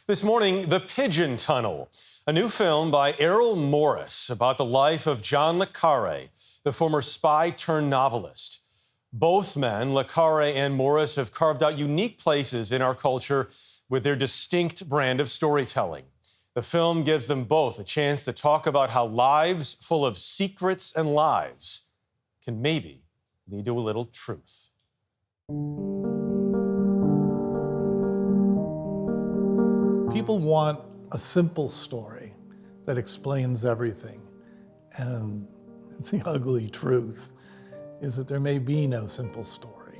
This morning, The Pigeon Tunnel, a new film by Errol Morris about the life of John Le Carre, the former spy turned novelist. Both men, Le Carre and Morris, have carved out unique places in our culture with their distinct brand of storytelling. The film gives them both a chance to talk about how lives full of secrets and lies can maybe lead to a little truth. People want a simple story that explains everything. And the ugly truth is that there may be no simple story.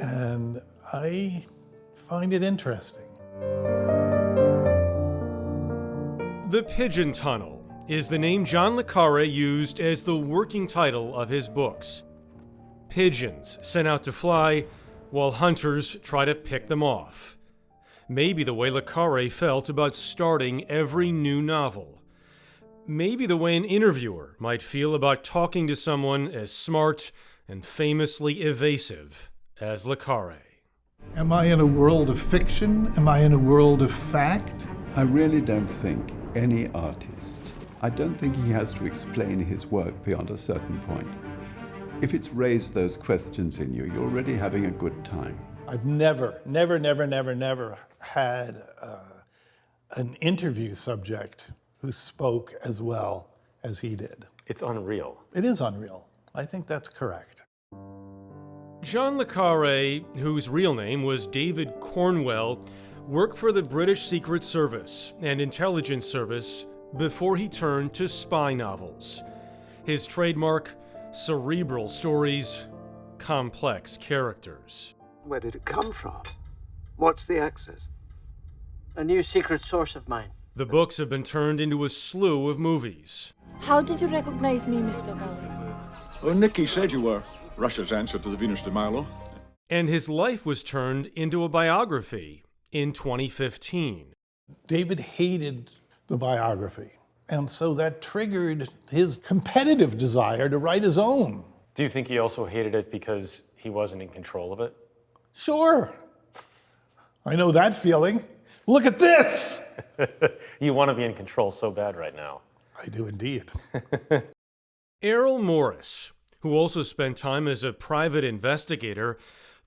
And I find it interesting. The Pigeon Tunnel is the name John Le Carre used as the working title of his books. Pigeons sent out to fly while hunters try to pick them off. Maybe the way Le Carre felt about starting every new novel. Maybe the way an interviewer might feel about talking to someone as smart and famously evasive as Le Carre. Am I in a world of fiction? Am I in a world of fact? I really don't think any artist, I don't think he has to explain his work beyond a certain point. If it's raised those questions in you, you're already having a good time. I've never had an interview subject who spoke as well as he did. It's unreal. It is unreal. I think that's correct. John Le Carre, whose real name was David Cornwell, worked for the British Secret Service and Intelligence Service before he turned to spy novels. His trademark: cerebral stories, complex characters. Where did it come from? What's the access? A new secret source of mine. The books have been turned into a slew of movies. How did you recognize me, Mr. Cully? Well, Nicky said you were Russia's answer to the Venus de Milo. And his life was turned into a biography in 2015. David hated the biography, and so that triggered his competitive desire to write his own. Do you think he also hated it because he wasn't in control of it? Sure. I know that feeling. Look at this! You want to be in control so bad right now. I do indeed. Errol Morris, who also spent time as a private investigator,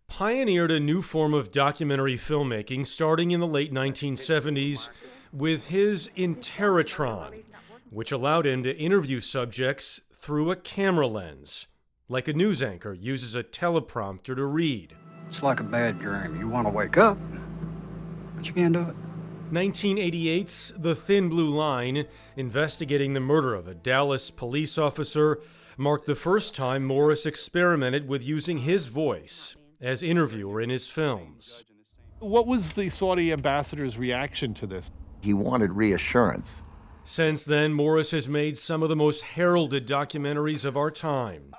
pioneered a new form of documentary filmmaking starting in the late 1970s with his Interrotron, which allowed him to interview subjects through a camera lens, like a news anchor uses a teleprompter to read. It's like a bad dream. You want to wake up, but you can't do it. 1988's The Thin Blue Line, investigating the murder of a Dallas police officer, marked the first time Morris experimented with using his voice as interviewer in his films. What was the Saudi ambassador's reaction to this? He wanted reassurance. Since then, Morris has made some of the most heralded documentaries of our time,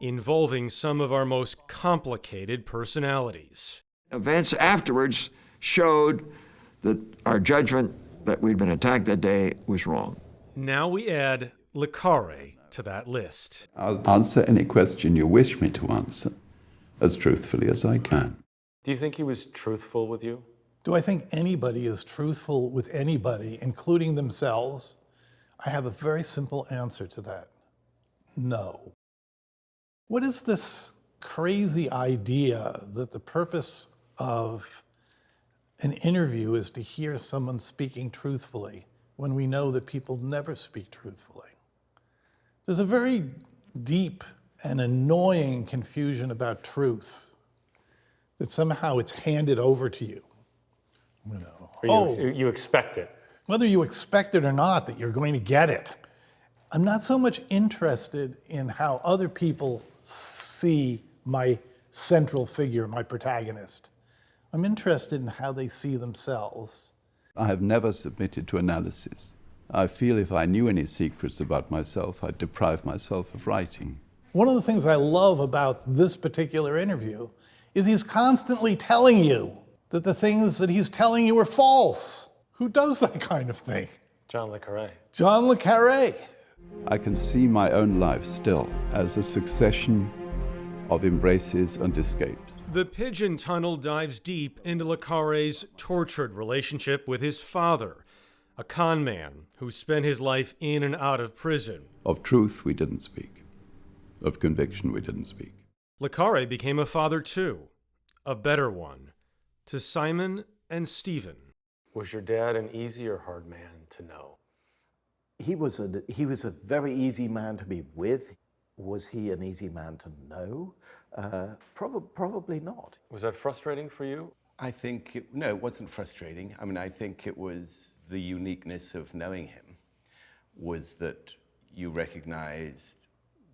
involving some of our most complicated personalities. Events afterwards showed that our judgment that we'd been attacked that day was wrong. Now we add Le Carre to that list. I'll answer any question you wish me to answer as truthfully as I can. Do you think he was truthful with you? Do I think anybody is truthful with anybody, including themselves? I have a very simple answer to that. No. What is this crazy idea that the purpose of an interview is to hear someone speaking truthfully when we know that people never speak truthfully? There's a very deep and annoying confusion about truth, that somehow it's handed over to you. You expect it. Whether you expect it or not, that you're going to get it. I'm not so much interested in how other people see my central figure, my protagonist. I'm interested in how they see themselves. I have never submitted to analysis. I feel if I knew any secrets about myself, I'd deprive myself of writing. One of the things I love about this particular interview is he's constantly telling you that the things that he's telling you are false. Who does that kind of thing? John Le Carre. John Le Carre. I can see my own life still as a succession of embraces and escapes. The Pigeon Tunnel dives deep into Le Carre's tortured relationship with his father, a con man who spent his life in and out of prison. Of truth, we didn't speak. Of conviction, we didn't speak. Le Carre became a father too, a better one, to Simon and Stephen. Was your dad an easy or hard man to know? He was a very easy man to be with. Was he an easy man to know? Probably not. Was that frustrating for you? I think, no, it wasn't frustrating. I mean, I think it was the uniqueness of knowing him was that you recognized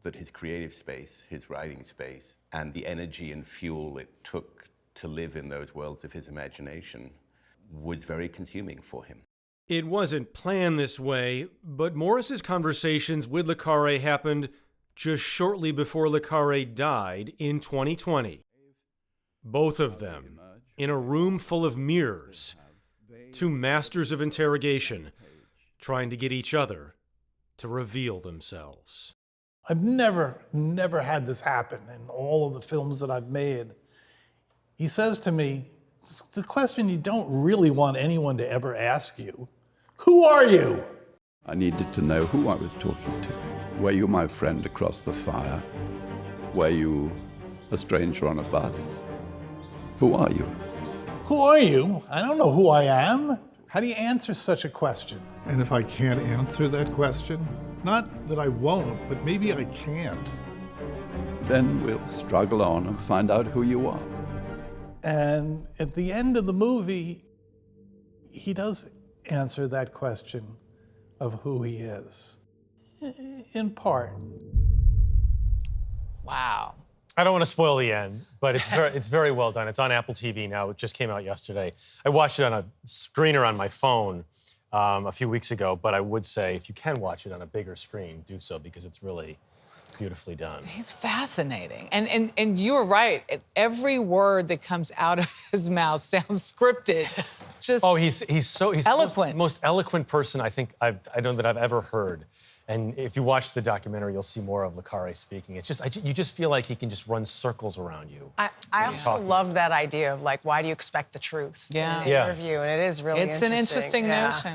that his creative space, his writing space, and the energy and fuel it took to live in those worlds of his imagination was very consuming for him. It wasn't planned this way, but Morris's conversations with Le Carre happened just shortly before Le Carre died in 2020. Both of them in a room full of mirrors, two masters of interrogation, trying to get each other to reveal themselves. I've never had this happen in all of the films that I've made. He says to me, the question you don't really want anyone to ever ask you, who are you? I needed to know who I was talking to. Were you my friend across the fire? Were you a stranger on a bus? Who are you? Who are you? I don't know who I am. How do you answer such a question? And if I can't answer that question, not that I won't, but maybe I can't. Then we'll struggle on and find out who you are. And at the end of the movie, he does answer that question of who he is, in part. Wow. I don't want to spoil the end, but it's very well done. It's on Apple TV now. It just came out yesterday. I watched it on a screener on my phone a few weeks ago, but I would say if you can watch it on a bigger screen, do so because it's really beautifully done. He's fascinating. And you were right. Every word that comes out of his mouth sounds scripted. Just he's eloquent. The most eloquent person I think I know that I've ever heard. And if you watch the documentary, you'll see more of Le Carre speaking. It's just you just feel like he can just run circles around you. I also love that idea of like, why do you expect the truth in an interview? And it is really It's an interesting notion.